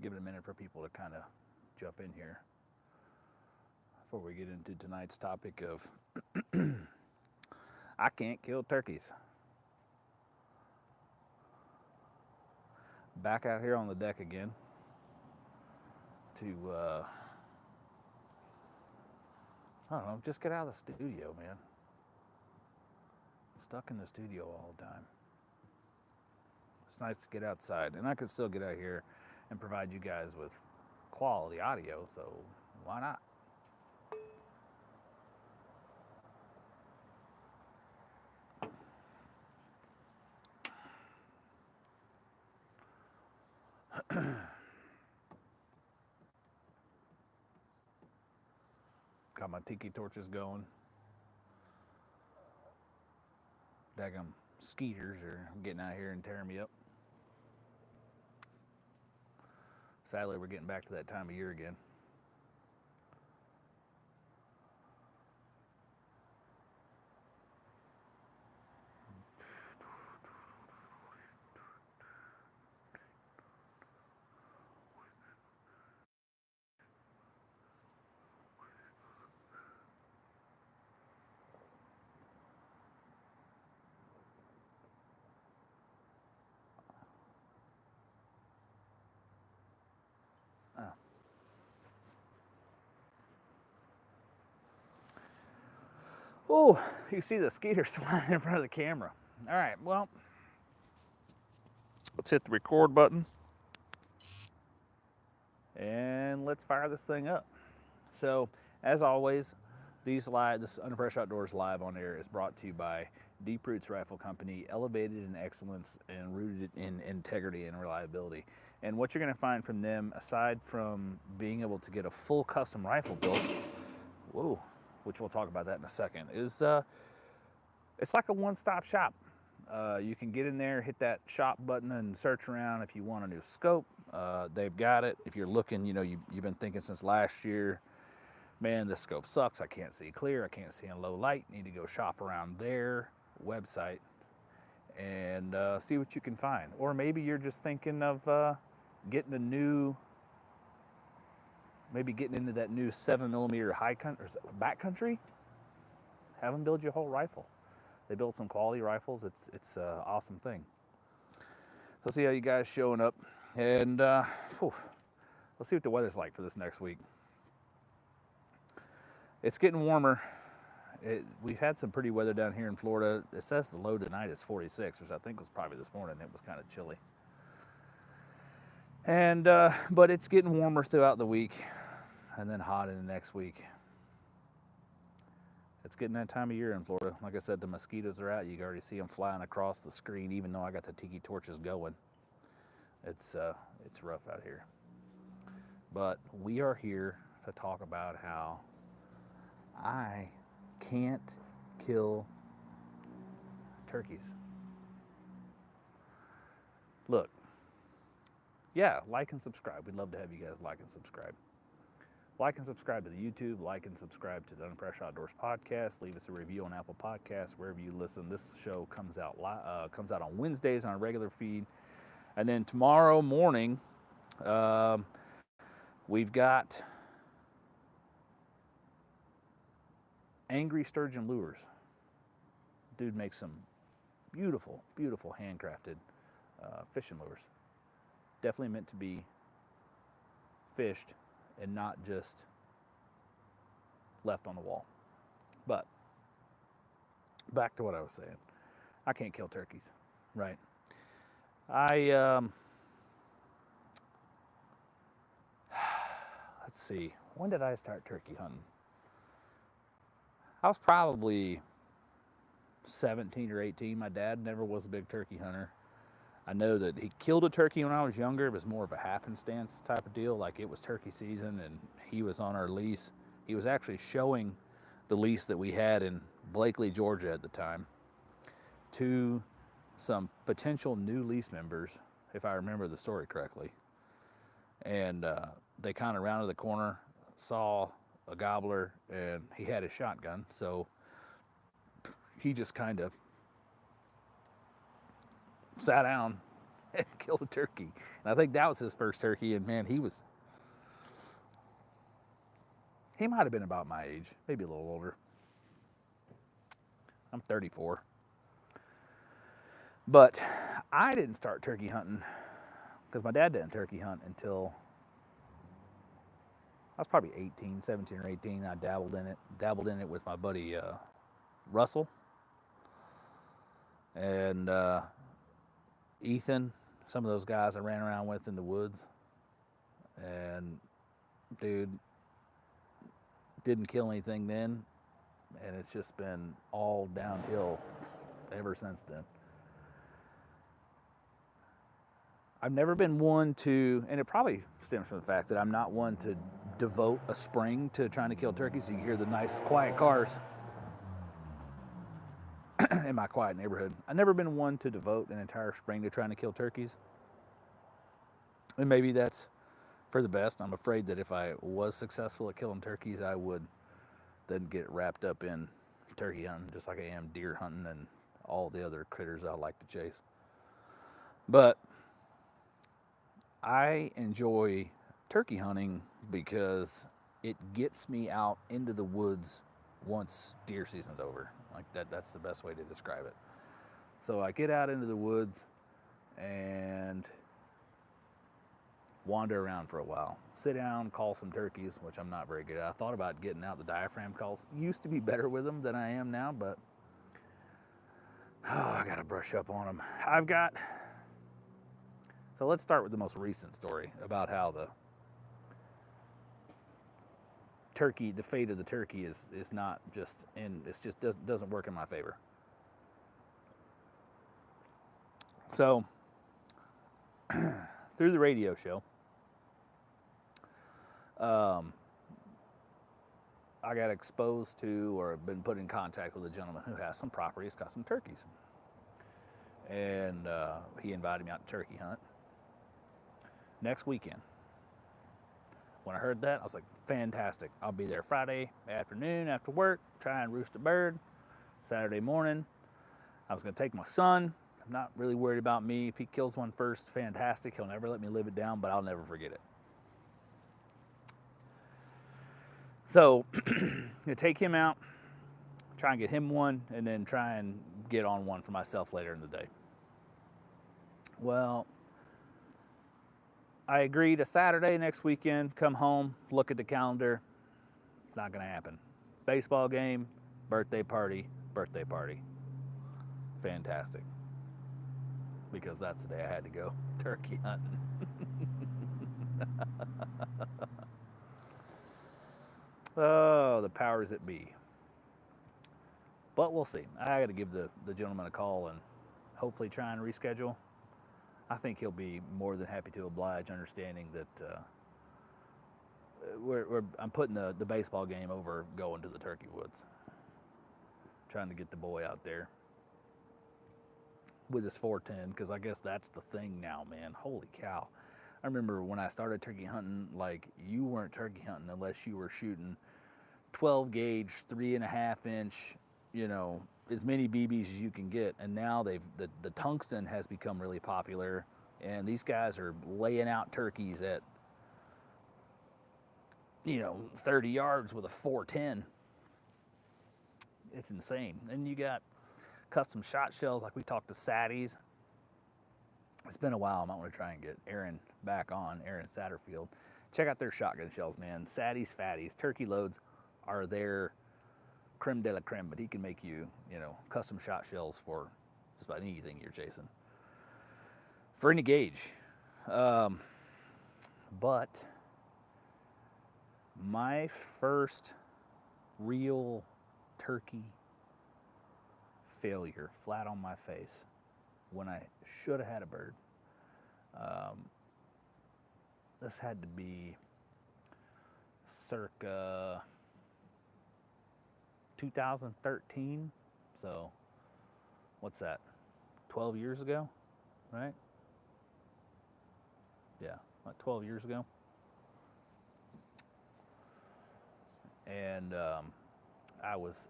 give it a minute for people to kind of jump in here before we get into tonight's topic of I can't kill turkeys. Back out here on the deck again to, I don't know, just get out of the studio, man. Stuck in the studio all the time. It's nice to get outside, and I could still get out here and provide you guys with quality audio, so why not? Got my tiki torches going. Daggum skeeters are getting out here and tearing me up. Sadly, we're getting back to that time of year again. Oh, you see the skeeters flying in front of the camera. All right, well, let's hit the record button and let's fire this thing up. So, as always, this Under Pressure Outdoors live on air is brought to you by Deep Roots Rifle Company, elevated in excellence and rooted in integrity and reliability. And what you're going to find from them, aside from being able to get a full custom rifle built, whoa, which we'll talk about that in a second, is it's like a one-stop shop. You can get in there, hit that shop button, and search around if you want a new scope. They've got it. If you're looking, you've been thinking since last year, man, this scope sucks. I can't see clear. I can't see in low light. Need to go shop around their website and see what you can find. Or maybe you're just thinking of getting into that new 7mm backcountry. Have them build you a whole rifle. They build some quality rifles. It's an awesome thing. Let's see how you guys showing up, and let's see what the weather's like for this next week. It's getting warmer. We've had some pretty weather down here in Florida. It says the low tonight is 46, which I think was probably this morning. It was kind of chilly. And but it's getting warmer throughout the week, and then hot in the next week. It's getting that time of year in Florida. Like I said, the mosquitoes are out. You can already see them flying across the screen, even though I got the tiki torches going. It's rough out here. But we are here to talk about how I can't kill turkeys. Look, yeah, like and subscribe. We'd love to have you guys like and subscribe. Like and subscribe to the YouTube. Like and subscribe to the Under Pressure Outdoors podcast. Leave us a review on Apple Podcasts, wherever you listen. This show comes out on Wednesdays on a regular feed. And then tomorrow morning, we've got Angry Sturgeon Lures. Dude makes some beautiful, beautiful handcrafted fishing lures. Definitely meant to be fished and not just left on the wall. But back to what I was saying. I can't kill turkeys, right? Let's see. When did I start turkey hunting? I was probably 17 or 18. My dad never was a big turkey hunter. I know that he killed a turkey when I was younger. It was more of a happenstance type of deal. Like, it was turkey season and he was on our lease. He was actually showing the lease that we had in Blakely, Georgia at the time to some potential new lease members, if I remember the story correctly. And they kind of rounded the corner, saw a gobbler, and he had his shotgun. So he just kind of sat down and killed a turkey. And I think that was his first turkey. And man, he might have been about my age, maybe a little older. I'm 34. But I didn't start turkey hunting because my dad didn't turkey hunt until I was probably 18, 17 or 18. I dabbled in it with my buddy Russell and Ethan, some of those guys I ran around with in the woods. And dude, didn't kill anything then, and it's just been all downhill ever since then. I've never been one to, and it probably stems from the fact that I'm not one to devote a spring to trying to kill turkeys. So you hear the nice quiet cars in my quiet neighborhood. I've never been one to devote an entire spring to trying to kill turkeys. And maybe that's for the best. I'm afraid that if I was successful at killing turkeys, I would then get wrapped up in turkey hunting, just like I am deer hunting and all the other critters I like to chase. But I enjoy turkey hunting because it gets me out into the woods once deer season's over. Like that's the best way to describe it. So I get out into the woods and wander around for a while, sit down, call some turkeys, which I'm not very good at. I thought about getting out the diaphragm calls. Used to be better with them than I am now, but I gotta brush up on them. So let's start with the most recent story about how the fate of the turkey is not just doesn't work in my favor. So through the radio show, I got exposed to or been put in contact with a gentleman who has some property. He's got some turkeys. And he invited me out to turkey hunt next weekend. When I heard that, I was like, fantastic. I'll be there Friday afternoon after work, try and roost a bird. Saturday morning, I was going to take my son. I'm not really worried about me. If he kills one first, fantastic. He'll never let me live it down, but I'll never forget it. So, you take him out, try and get him one, and then try and get on one for myself later in the day. Well, I agreed a Saturday next weekend, come home, look at the calendar. It's not going to happen. Baseball game, birthday party. Fantastic. Because that's the day I had to go turkey hunting. Oh, the powers that be. But we'll see. I got to give the gentleman a call and hopefully try and reschedule. I think he'll be more than happy to oblige, understanding that I'm putting the baseball game over going to the turkey woods. Trying to get the boy out there with his 410, because I guess that's the thing now, man. Holy cow. I remember when I started turkey hunting, like, you weren't turkey hunting unless you were shooting 12 gauge, 3.5 inch, as many BBs as you can get. And now the tungsten has become really popular, and these guys are laying out turkeys at 30 yards with a 410. It's insane. And you got custom shot shells, like we talked to Saddies. It's been a while. I might want to try and get Aaron back on, Aaron Satterfield. Check out their shotgun shells, man. Saddies, fatties, turkey loads are their creme de la creme, but he can make you, custom shot shells for just about anything you're chasing. For any gauge. But my first real turkey failure, flat on my face, when I should have had a bird. This had to be circa 2013. So, what's that? 12 years ago, right? Yeah, like 12 years ago. And I was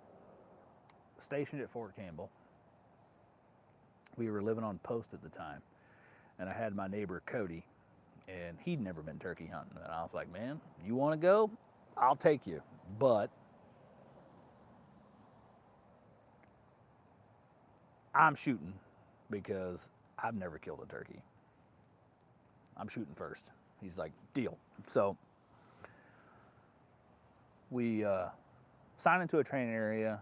stationed at Fort Campbell. We were living on post at the time. and I had my neighbor Cody, and he'd never been turkey hunting. And I was like, man, you want to go? I'll take you. But I'm shooting because I've never killed a turkey. I'm shooting first. He's like, deal. So we sign into a training area,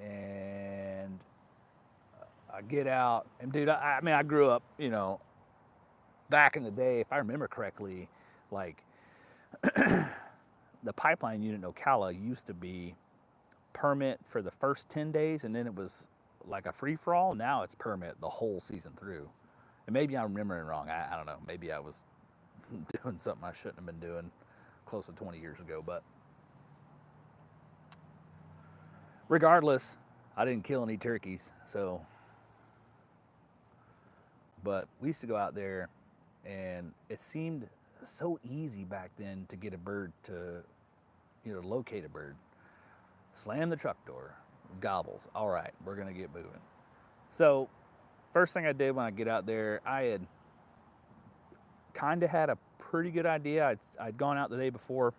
and I get out. And dude, I mean, I grew up, you know, back in the day, if I remember correctly, like the pipeline unit in Ocala used to be permit for the first 10 days, and then it was like a free-for-all. Now it's permit the whole season through. And maybe I'm remembering wrong. I don't know. Maybe I was doing something I shouldn't have been doing close to 20 years ago. But regardless, I didn't kill any turkeys. But we used to go out there, and it seemed so easy back then to get a bird to, you know, locate a bird. Slam the truck door, gobbles. All right, we're gonna get moving. So first thing I did when I get out there, I had kind of had a pretty good idea. I'd gone out the day before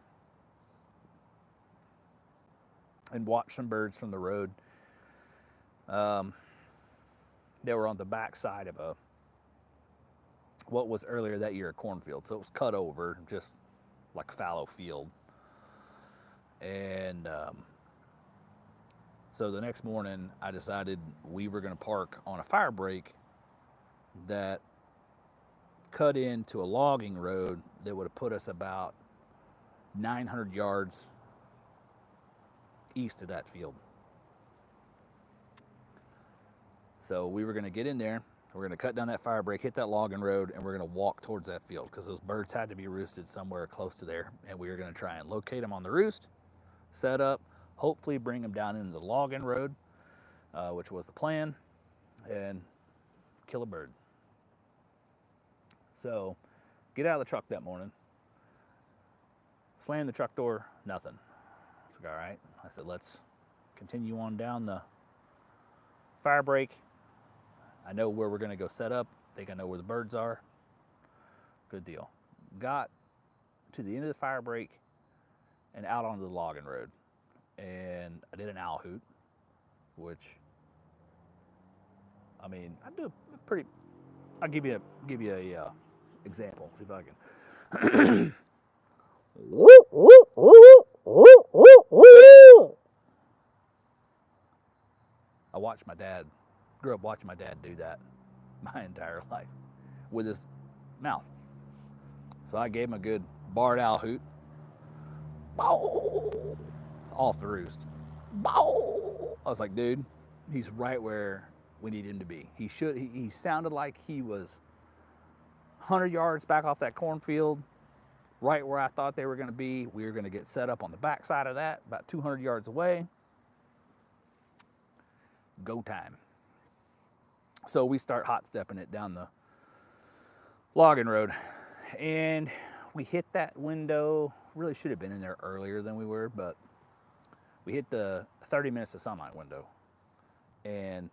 and watched some birds from the road. They were on the back side of what was earlier that year a cornfield. So it was cut over, just like fallow field. And so the next morning, I decided we were going to park on a fire break that cut into a logging road that would have put us about 900 yards east of that field. So we were going to get in there, we're going to cut down that fire break, hit that logging road, and we're going to walk towards that field because those birds had to be roosted somewhere close to there, and we were going to try and locate them on the roost, set up, hopefully bring them down into the logging road, which was the plan, and kill a bird. So get out of the truck that morning, slam the truck door, nothing. I was like, all right. I said, let's continue on down the fire break. I know where we're gonna go set up. I think I know where the birds are. Good deal. Got to the end of the fire break and out onto the logging road. And I did an owl hoot, which, I mean, I do a pretty, I'll give you a example, see if I can. I watched my dad, grew up watching my dad do that my entire life with his mouth. So I gave him a good barred owl hoot. Off the roost. I was like, dude, he's right where we need him to be. He sounded like he was 100 yards back off that cornfield, right where I thought they were going to be. We were going to get set up on the back side of that, about 200 yards away. Go time. So we start hot stepping it down the logging road, and we hit that window. Really should have been in there earlier than we were, but we hit the 30 minutes of sunlight window, and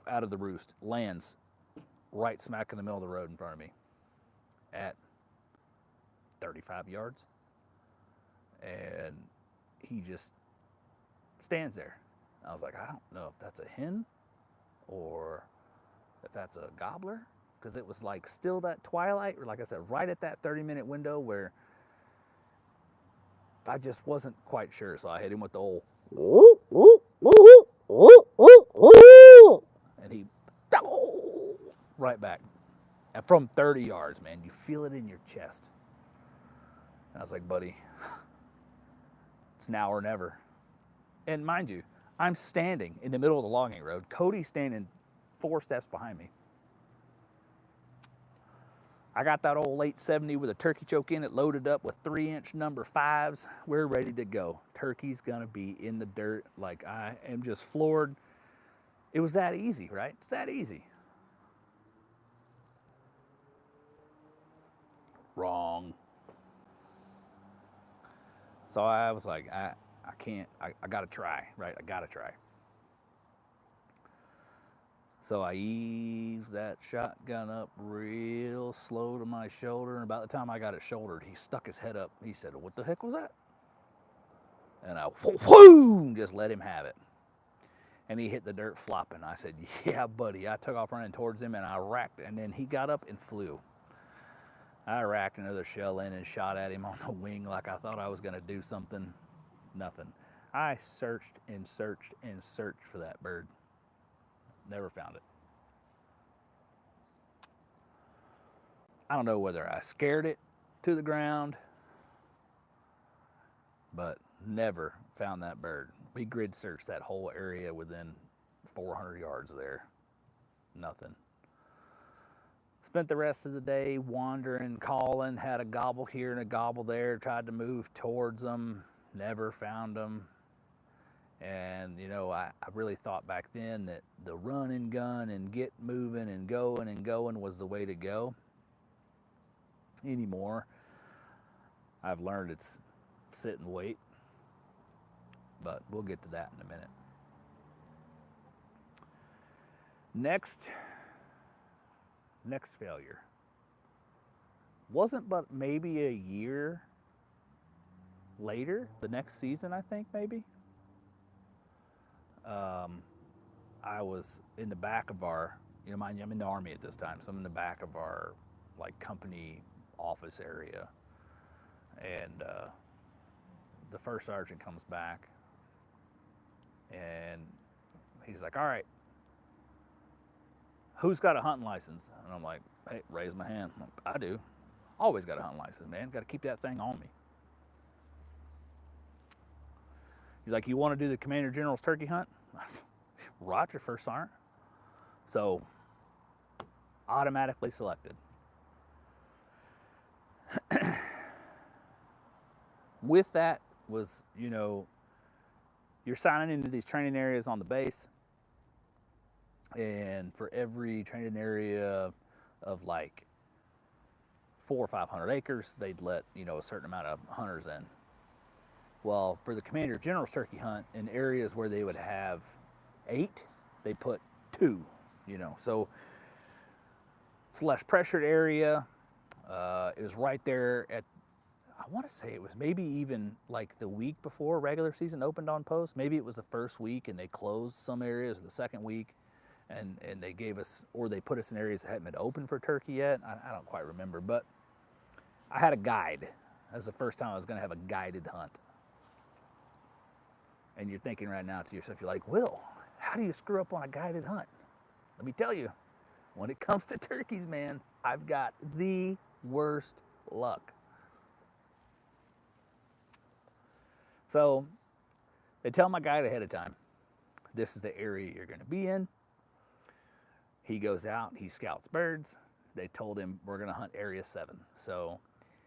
out of the roost, lands right smack in the middle of the road in front of me at 35 yards. And he just stands there. I was like, I don't know if that's a hen or if that's a gobbler, because it was like still that twilight, or like I said, right at that 30-minute window where I just wasn't quite sure. So I hit him with the old and he right back. And from 30 yards, man, you feel it in your chest. And I was like, buddy, it's now or never. And mind you, I'm standing in the middle of the logging road. Cody's standing 4 steps behind me. I got that old late 70 with a turkey choke in it, loaded up with 3-inch number 5s. We're ready to go. Turkey's gonna be in the dirt. Like, I am just floored. It was that easy, right? It's that easy. Wrong. So I was like, I can't, I gotta try, right? I gotta try. So I eased that shotgun up real slow to my shoulder, and about the time I got it shouldered, he stuck his head up. He said, "What the heck was that?" And I whoo, just let him have it. And he hit the dirt flopping. I said, "Yeah, buddy." I took off running towards him, and I racked, and then he got up and flew. I racked another shell in and shot at him on the wing like I thought I was going to do something. Nothing. I searched and searched and searched for that bird. Never found it. I don't know whether I scared it to the ground, but never found that bird. We grid searched that whole area within 400 yards there. Nothing. Spent the rest of the day wandering, calling, had a gobble here and a gobble there, tried to move towards them, never found them. And, you know, I really thought back then that the run and gun and get moving and going was the way to go. Anymore, I've learned it's sit and wait. But we'll get to that in a minute. Next failure wasn't but maybe a year later, the next season, I think, maybe. I was in the back of our, you know, I'm in the Army at this time, so I'm in the back of our, like, company office area. And the first sergeant comes back, and he's like, "All right, who's got a hunting license?" And I'm like, "Hey," raise my hand. I'm like, "I do. Always got a hunting license, man. Got to keep that thing on me." He's like, "You want to do the Commander General's turkey hunt?" Roger, First Sergeant. So, automatically selected. With that was, you know, you're signing into these training areas on the base, and for every training area of like 400 or 500 acres, they'd let, you know, a certain amount of hunters in. Well, for the Commander General's turkey hunt, in areas where they would have 8, they put 2, you know. So it's a less pressured area. It was right there at, I want to say it was maybe even like the week before regular season opened on post. Maybe it was the first week and they closed some areas the second week, and they gave us, or they put us in areas that hadn't been open for turkey yet. I don't quite remember, but I had a guide. That was the first time I was going to have a guided hunt. And you're thinking right now to yourself, you're like, "Will, how do you screw up on a guided hunt?" Let me tell you, when it comes to turkeys, man, I've got the worst luck. So they tell my guide ahead of time, this is the area you're going to be in. He goes out, he scouts birds. They told him we're going to hunt area 7. So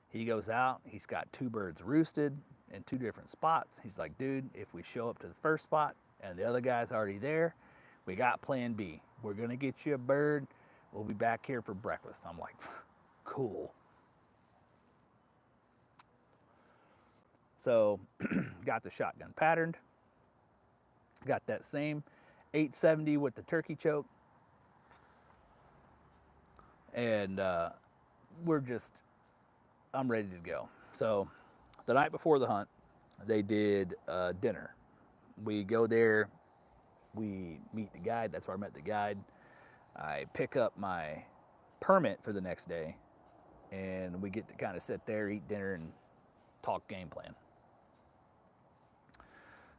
he goes out, he's got 2 birds roosted in 2 different spots. He's like, "Dude, if we show up to the first spot and the other guy's already there, we got plan B. We're going to get you a bird. We'll be back here for breakfast." I'm like, cool. So got the shotgun patterned. Got that same 870 with the turkey choke. And I'm ready to go. So the night before the hunt, they did dinner. We go there, we meet the guide. That's where I met the guide. I pick up my permit for the next day, and we get to kind of sit there, eat dinner, and talk game plan.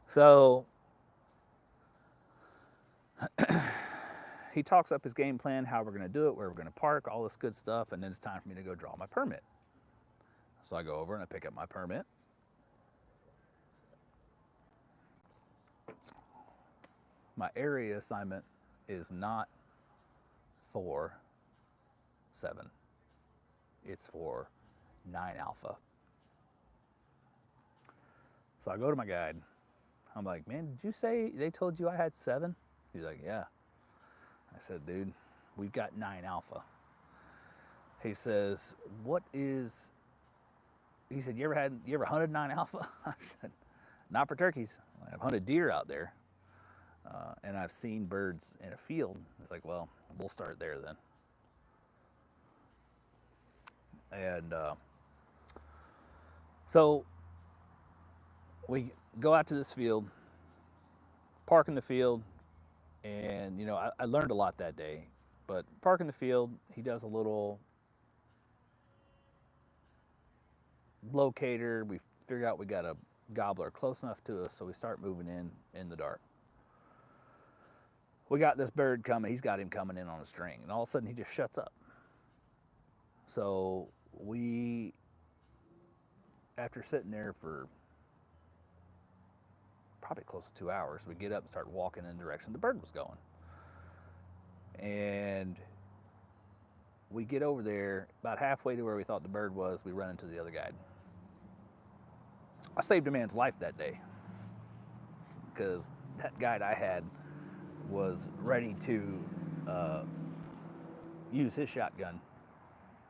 So he talks up his game plan, how we're going to do it, where we're going to park, all this good stuff, and then it's time for me to go draw my permit. So I go over and I pick up my permit. My area assignment is not for 7. It's for 9 alpha. So I go to my guide. I'm like, "Man, did you say they told you I had 7? He's like, "Yeah." I said, "Dude, we've got 9 alpha." He says, he said, you ever hunted 9 alpha? I said, "Not for turkeys. I've hunted deer out there." And I've seen birds in a field. It's like, well, we'll start there then. And so we go out to this field, park in the field, and I learned a lot that day. But park in the field, he does a little locator. We figure out we got a gobbler close enough to us, so we start moving in the dark. We got this bird coming. He's got him coming in on a string, and all of a sudden he just shuts up. So we, after sitting there for probably close to 2 hours, we get up and start walking in the direction the bird was going. And we get over there, about halfway to where we thought the bird was, we run into the other guide. I saved a man's life that day, because that guide I had was ready to use his shotgun,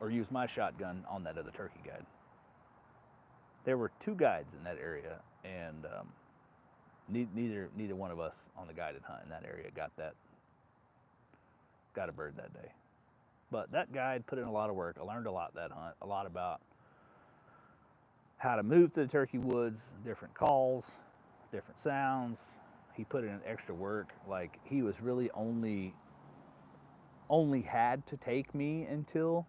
or use my shotgun on that other turkey guide. There were 2 guides in that area, and neither one of us on the guided hunt in that area got a bird that day. But that guide put in a lot of work. I learned a lot that hunt, a lot about how to move through the turkey woods, different calls, different sounds. He put in extra work. Like, he was really only had to take me until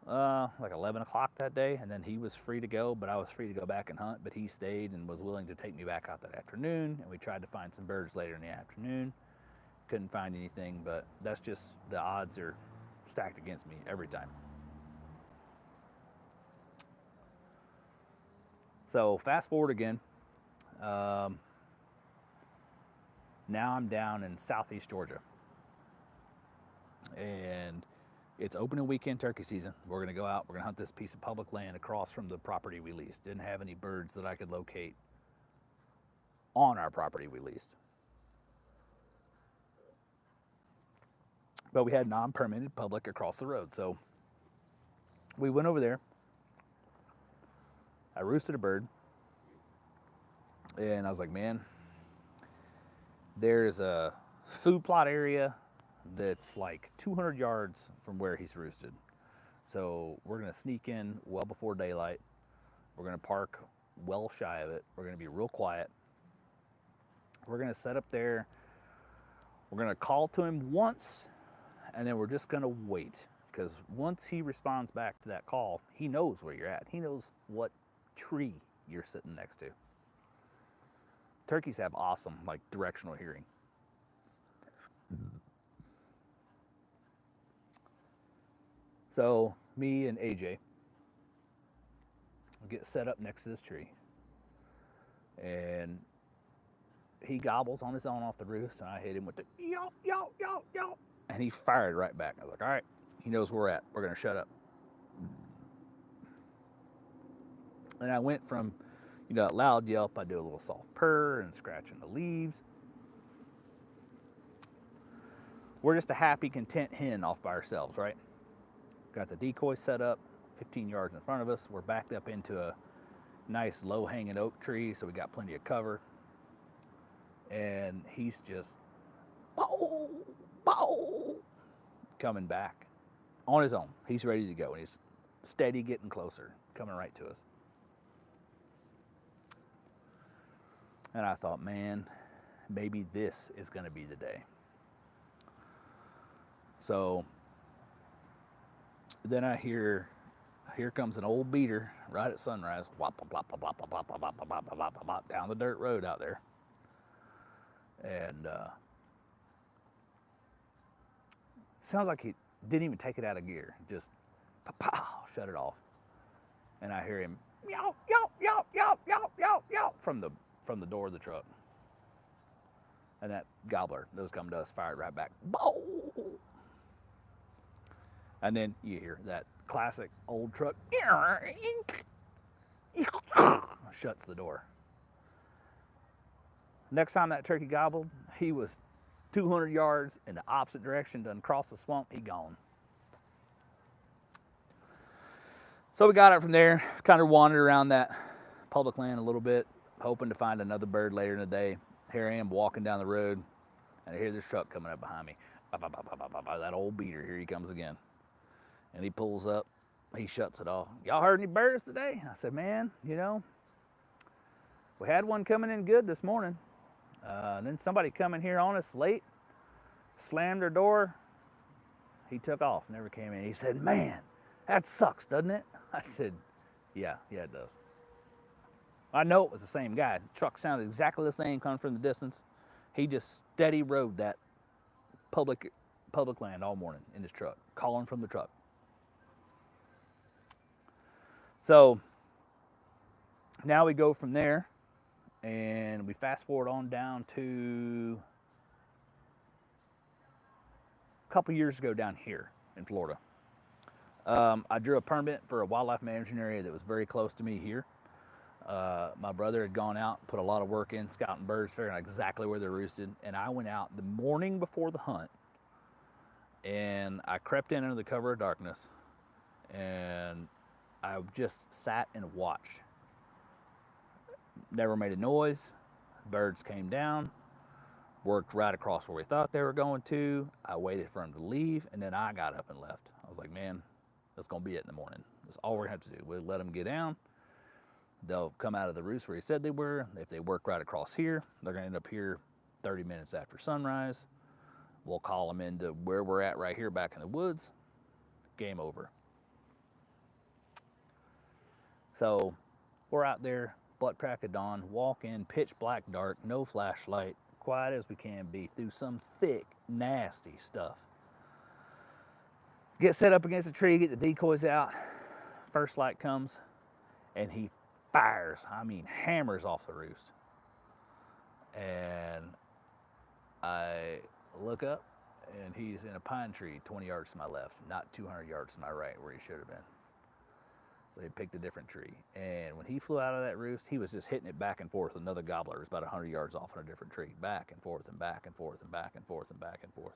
like 11 o'clock that day, and then he was free to go, but I was free to go back and hunt. But he stayed and was willing to take me back out that afternoon, and we tried to find some birds later in the afternoon. Couldn't find anything, but that's just, the odds are stacked against me every time. So fast forward again. Now I'm down in southeast Georgia, and it's opening weekend turkey season. We're going to go out, we're going to hunt this piece of public land across from the property we leased. Didn't have any birds that I could locate on our property we leased. But we had non-permitted public across the road. So we went over there. I roosted a bird. And I was like, man, there's a food plot area that's like 200 yards from where he's roosted. So we're going to sneak in well before daylight. We're going to park well shy of it. We're going to be real quiet. We're going to set up there. We're going to call to him once, and then we're just going to wait, because once he responds back to that call, he knows where you're at. He knows what tree you're sitting next to. Turkeys have awesome, like, directional hearing. So me and AJ get set up next to this tree, and he gobbles on his own off the roost, and I hit him with the yo, yo, yo, yo, and he fired right back. I was like, all right, he knows where we're at. We're going to shut up. And I went from, that loud yelp, I do a little soft purr and scratching the leaves. We're just a happy, content hen off by ourselves, right? Got the decoy set up 15 yards in front of us. We're backed up into a nice low-hanging oak tree, so we got plenty of cover. And he's just bow, bow, coming back on his own. He's ready to go, and he's steady, getting closer, coming right to us. And I thought, man, maybe this is going to be the day. So then I hear, here comes an old beater right at sunrise, whop, whop, whop, whop, whop, whop, whop, whop, whop, whop, whop, whop, down the dirt road out there. And sounds like he didn't even take it out of gear, just pow, shut it off. And I hear him yow, yow, yow, yow, yow, yow, yow from the door of the truck. And that gobbler that was coming to us fired right back. Bow! And then you hear that classic old truck shuts the door. Next time that turkey gobbled, he was 200 yards in the opposite direction, done cross the swamp, he gone. So we got up from there, kind of wandered around that public land a little bit, hoping to find another bird later in the day. here I am walking down the road, and I hear this truck coming up behind me. That old beater, here he comes again. And he pulls up, he shuts it off. Y'all heard any birds today? I said, man, you know, we had one coming in good this morning. And then somebody come in here on us late, slammed their door. He took off, never came in. He said, man, that sucks, doesn't it? I said, yeah, it does. I know it was the same guy. The truck sounded exactly the same coming from the distance. He just steady rode that public land all morning in his truck, calling from the truck. So now we go from there, and we fast forward on down to a couple years ago down here in Florida. I drew a permit for a wildlife management area that was very close to me here. My brother had gone out, put a lot of work in, scouting birds, figuring out exactly where they're roosted. And I went out the morning before the hunt, and I crept in under the cover of darkness, and I just sat and watched. Never made a noise. Birds came down, worked right across where we thought they were going to. I waited for them to leave, and then I got up and left. I was like, man, that's going to be it in the morning. That's all we're going to have to do. We'll let them get down. They'll come out of the roost where he said they were. If they work right across here, they're going to end up here 30 minutes after sunrise. We'll call them into where we're at right here back in the woods. Game over. So we're out there, butt crack of dawn, walk in, pitch black dark, no flashlight, quiet as we can be, through some thick, nasty stuff. Get set up against a tree, get the decoys out. First light comes, and he fires, hammers off the roost. And I look up, and he's in a pine tree 20 yards to my left, not 200 yards to my right where he should have been. So he picked a different tree. And when he flew out of that roost, he was just hitting it back and forth with another gobbler. It was about 100 yards off on a different tree. Back and forth and back and forth and back and forth and back and forth.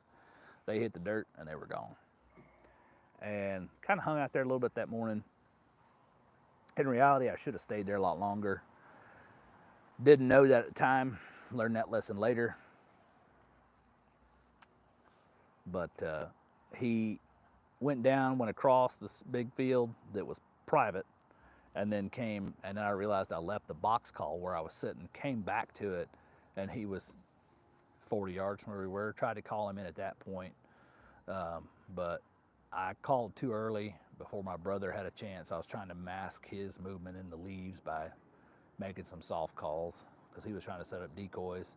They hit the dirt, and they were gone. And kind of hung out there a little bit that morning. In reality, I should have stayed there a lot longer. Didn't know that at the time. Learned that lesson later. But he went down, went across this big field that was private, and then came, and then I realized I left the box call where I was sitting, came back to it, and he was 40 yards from where we were. Tried to call him in at that point, but I called too early before my brother had a chance. I was trying to mask his movement in the leaves by making some soft calls because he was trying to set up decoys,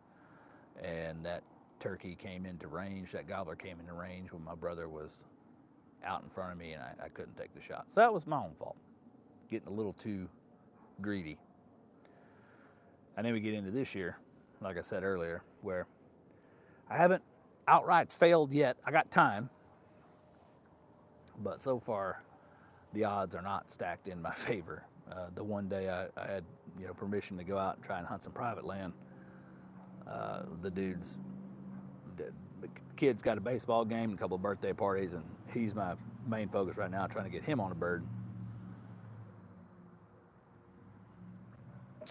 and that turkey came into range, that gobbler came into range when my brother was out in front of me, and I couldn't take the shot. So that was my own fault, getting a little too greedy. And then we get into this year, like I said earlier, where I haven't outright failed yet. I got time, but so far the odds are not stacked in my favor. The one day I had permission to go out and try and hunt some private land. The kid's got a baseball game, a couple of birthday parties, and he's my main focus right now, trying to get him on a bird.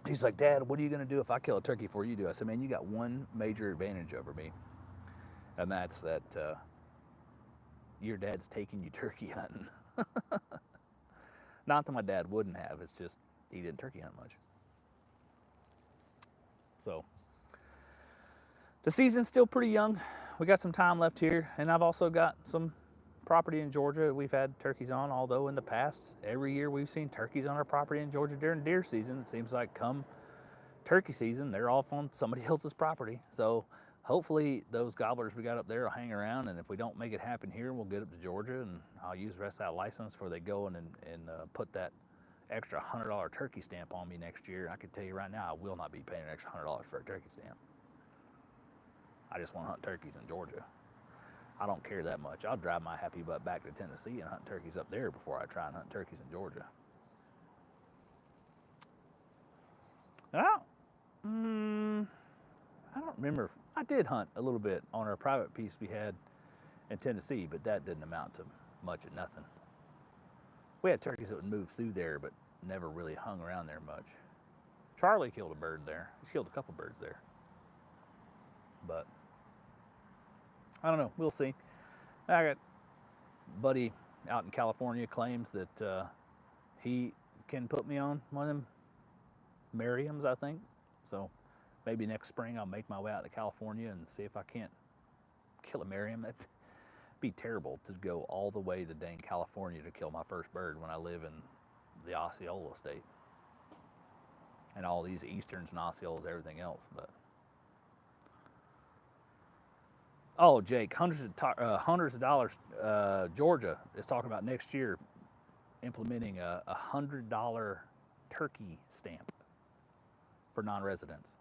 He's like, Dad, what are you going to do if I kill a turkey before you do? I said, man, you got one major advantage over me, and that's that your dad's taking you turkey hunting. Not that my dad wouldn't have, it's just he didn't turkey hunt much. So the season's still pretty young. We got some time left here, and I've also got some property in Georgia we've had turkeys on, although in the past, every year we've seen turkeys on our property in Georgia during deer season. It seems like come turkey season, they're off on somebody else's property. So hopefully those gobblers we got up there will hang around, and if we don't make it happen here, we'll get up to Georgia, and I'll use the rest of that license before they go and put that extra $100 turkey stamp on me next year. I can tell you right now, I will not be paying an extra $100 for a turkey stamp. I just want to hunt turkeys in Georgia. I don't care that much. I'll drive my happy butt back to Tennessee and hunt turkeys up there before I try and hunt turkeys in Georgia. And I don't remember. I did hunt a little bit on our private piece we had in Tennessee, but that didn't amount to much of nothing. We had turkeys that would move through there, but never really hung around there much. Charlie killed a bird there. He's killed a couple birds there. But I don't know. We'll see. I got a buddy out in California claims that he can put me on one of them Merriams, I think. So maybe next spring I'll make my way out to California and see if I can't kill a Merriam. That'd be terrible to go all the way to dang California to kill my first bird when I live in the Osceola state. And all these Easterns and Osceolas, everything else. But oh, Jake, hundreds of dollars. Georgia is talking about next year implementing a $100 turkey stamp for non-residents.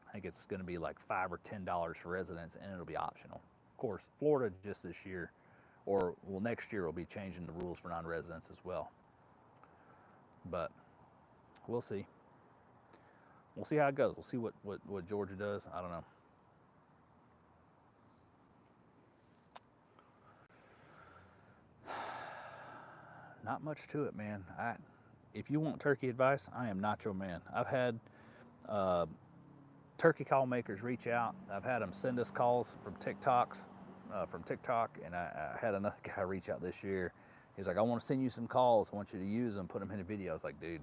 I think it's going to be like $5 or $10 for residents, and it'll be optional. Of course, Florida just this year, or well, next year will be changing the rules for non-residents as well. But we'll see. We'll see how it goes. We'll see what Georgia does. I don't know. Not much to it, man. If you want turkey advice, I am not your man. I've had turkey call makers reach out. I've had them send us calls from TikTok, and I had another guy reach out this year. He's like, I want to send you some calls. I want you to use them, put them in a video. I was like, dude,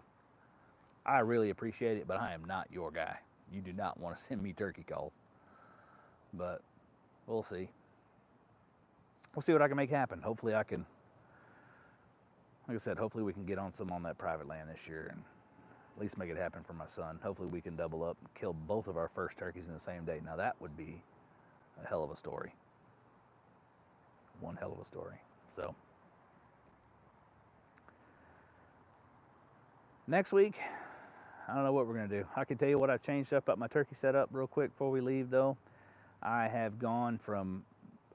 I really appreciate it, but I am not your guy. You do not want to send me turkey calls. But we'll see. We'll see what I can make happen. Hopefully I can, like I said, hopefully we can get on some on that private land this year and at least make it happen for my son. Hopefully we can double up and kill both of our first turkeys in the same day. Now that would be a hell of a story. One hell of a story. So next week, I don't know what we're going to do. I can tell you what I've changed up at my turkey setup real quick before we leave, though. I have gone from,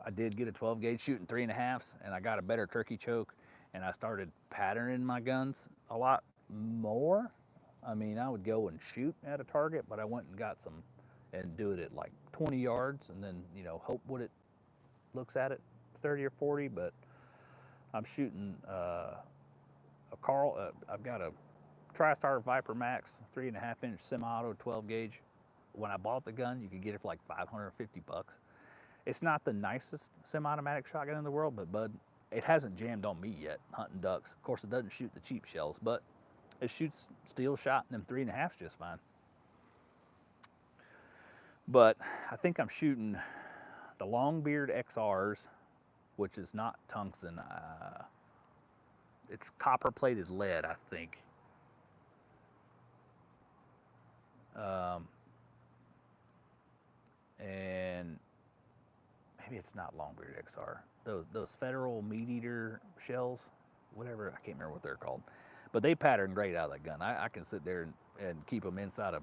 I did get a 12 gauge shooting 3.5s, and I got a better turkey choke, and I started patterning my guns a lot more. I mean, I would go and shoot at a target, but I went and got some and do it at like 20 yards, and then, you know, hope what it looks at 30 or 40. But I'm shooting I've got a TriStar Viper Max 3.5-inch semi-auto 12 gauge. When I bought the gun, you could get it for like $550. It's not the nicest semi-automatic shotgun in the world, but bud, it hasn't jammed on me yet hunting ducks. Of course, it doesn't shoot the cheap shells, but it shoots steel shot in them 3.5s just fine. But I think I'm shooting the Longbeard XRs, which is not tungsten. It's copper-plated lead, I think. And maybe it's not Longbeard XR. Those Federal Meat Eater shells, whatever, I can't remember what they're called. But they pattern great out of that gun. I can sit there and keep them inside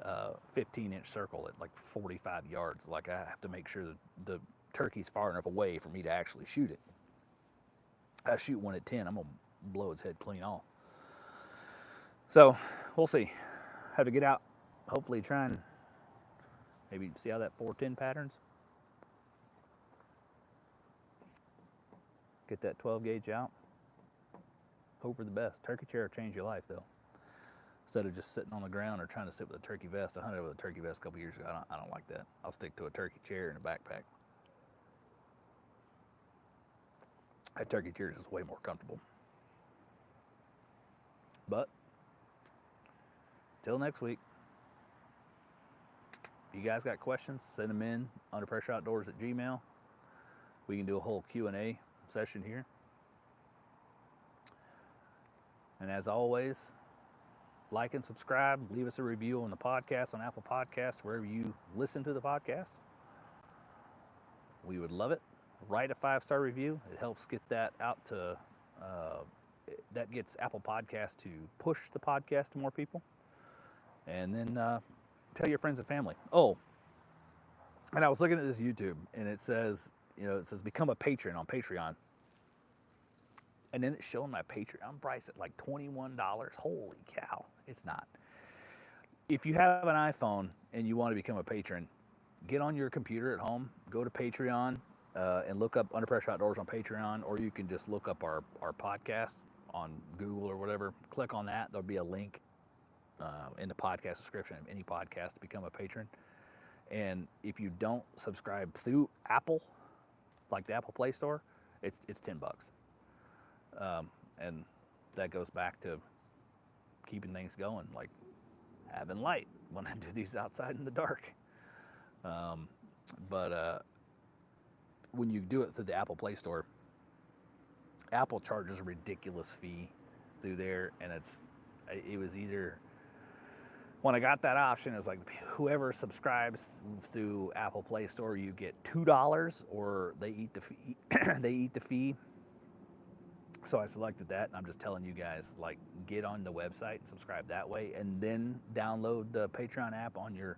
a 15-inch circle at like 45 yards. Like, I have to make sure that the turkey's far enough away for me to actually shoot it. I shoot one at 10, I'm gonna blow its head clean off. So we'll see. Have to get out, hopefully try and maybe see how that 410 patterns. Get that 12 gauge out. Hope for the best. Turkey chair will change your life, though. Instead of just sitting on the ground or trying to sit with a turkey vest. I hunted with a turkey vest a couple years ago. I don't like that. I'll stick to a turkey chair and a backpack. That turkey chair is just way more comfortable. But till next week, if you guys got questions, send them in underpressureoutdoors@gmail.com. We can do a whole Q&A session here. And as always, like and subscribe. Leave us a review on the podcast, on Apple Podcasts, wherever you listen to the podcast. We would love it. Write a 5-star review. It helps get that out to, that gets Apple Podcasts to push the podcast to more people. And then tell your friends and family. Oh, and I was looking at this YouTube, and it says, become a patron on Patreon. And then it's showing my Patreon price at like $21. Holy cow, it's not. If you have an iPhone and you want to become a patron, get on your computer at home, go to Patreon, and look up Under Pressure Outdoors on Patreon, or you can just look up our podcast on Google or whatever. Click on that. There'll be a link in the podcast description of any podcast to become a patron. And if you don't subscribe through Apple, like the Apple Play Store, it's $10. And that goes back to keeping things going, like having light when I do these outside in the dark. But when you do it through the Apple Play Store, Apple charges a ridiculous fee through there, and it was either, when I got that option, it was like whoever subscribes through Apple Play Store, you get $2, or they eat the fee. They eat the fee. So I selected that, and I'm just telling you guys, like, get on the website and subscribe that way, and then download the Patreon app on your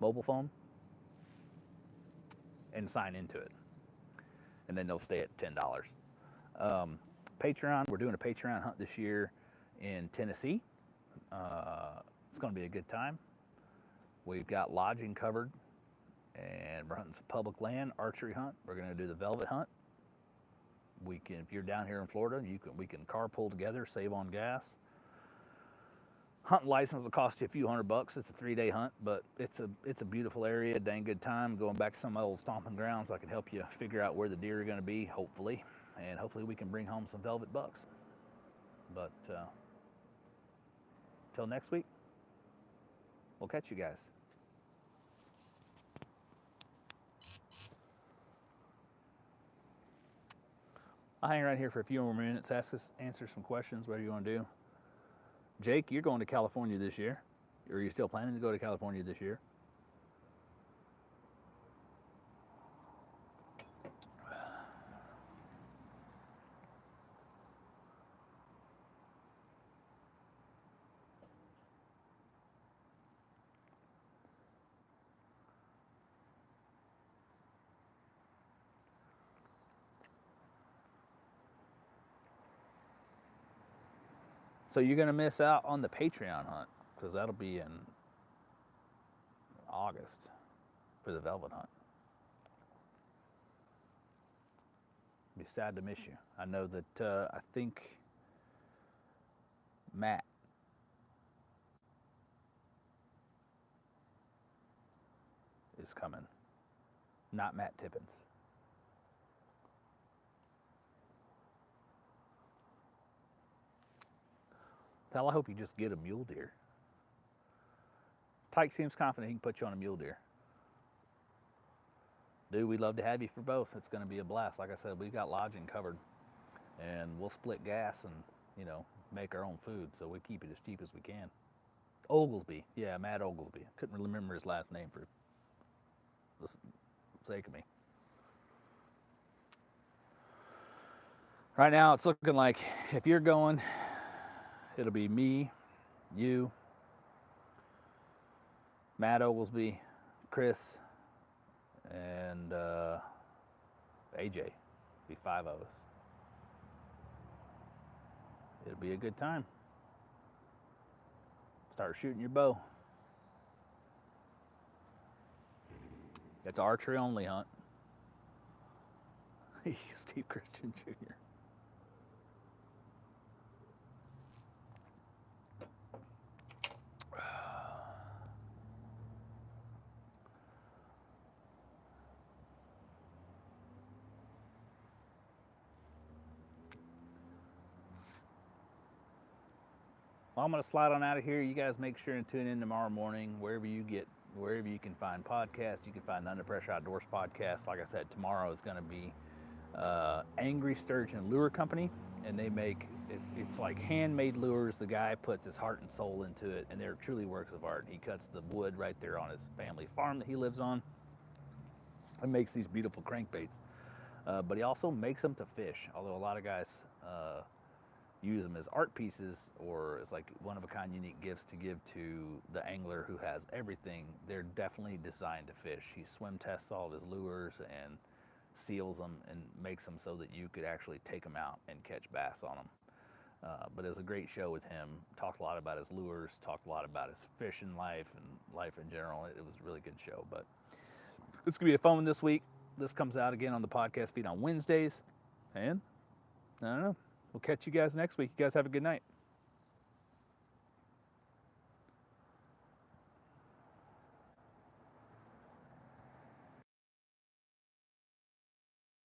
mobile phone and sign into it. And then they'll stay at $10. Patreon, we're doing a Patreon hunt this year in Tennessee. It's going to be a good time. We've got lodging covered, and we're hunting some public land, archery hunt. We're going to do the velvet hunt. We can, if you're down here in Florida, we can carpool together, save on gas. Hunting license will cost you a few $100. It's a 3-day hunt, but it's a beautiful area, dang good time. Going back to some of my old stomping grounds, I can help you figure out where the deer are going to be, hopefully, and hopefully we can bring home some velvet bucks. But till next week, we'll catch you guys. I'll hang right here for a few more minutes, answer some questions, whatever you want to do. Jake, you're going to California this year. Or are you still planning to go to California this year? So you're going to miss out on the Patreon hunt, because that'll be in August for the velvet hunt. Be sad to miss you. I know that I think Matt is coming, not Matt Tippins. Hell, I hope you just get a mule deer. Tyke seems confident he can put you on a mule deer. Dude, we'd love to have you for both. It's going to be a blast. Like I said, we've got lodging covered, and we'll split gas and, you know, make our own food, so we keep it as cheap as we can. Oglesby, yeah, Matt Oglesby. Couldn't remember his last name for the sake of me. Right now, it's looking like if you're going, it'll be me, you, Matt Oglesby, Chris, and AJ. Be 5 of us. It'll be a good time. Start shooting your bow. It's archery only hunt. Steve Christian Jr. Well, I'm going to slide on out of here. You guys make sure and tune in tomorrow morning, wherever you can find podcasts. You can find the Under Pressure Outdoors podcast. Like I said, tomorrow is going to be Angry Sturgeon Lure Company, and they make it's like handmade lures. The guy puts his heart and soul into it, and they're truly works of art. He cuts the wood right there on his family farm that he lives on, and makes these beautiful crankbaits. But he also makes them to fish, although a lot of guys use them as art pieces or as like one-of-a-kind unique gifts to give to the angler who has everything. They're definitely designed to fish. He swim tests all of his lures and seals them and makes them so that you could actually take them out and catch bass on them. But it was a great show with him. Talked a lot about his lures, talked a lot about his fishing life and life in general. It was a really good show. But it's going to be a fun one this week. This comes out again on the podcast feed on Wednesdays. And I don't know. We'll catch you guys next week. You guys have a good night.